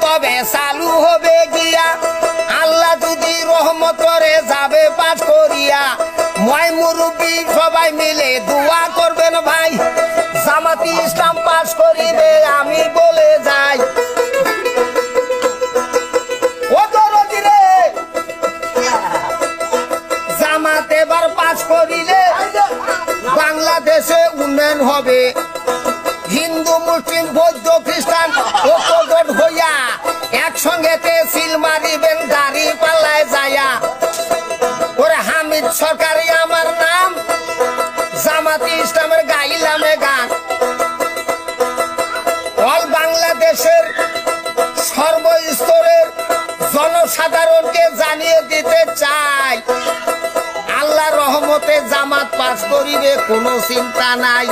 তবে চালু হবে গিয়া আল্লাহ যদি রহমত করে যাবে পাঠ করিয়া মই মুরব্বী সবাই মিলে দোয়া করবেন ভাই জামাতি ইসলাম পাশ করিবে আমি বলে যাই ও দরদি রে জামাত এবার পাশ করিলে বাংলাদেশে উন্নয়ন হবে হিন্দু মুসলিম বৌদ্ধ খ্রিস্টান ঐক্যজোট হইয়া একসঙ্গেতে সিল মারিবেন দাড়ি পাল্লায় যায়া ওরে হামিদ সরকারি আমার নাম জামাতি ইসলামের গাইলামে গান অল বাংলাদেশের সর্বস্তরের জনসাধারণকে জানিয়ে দিতে চাই আল্লাহ রহমতে জামাত পাস করিবে কোনো চিন্তা নাই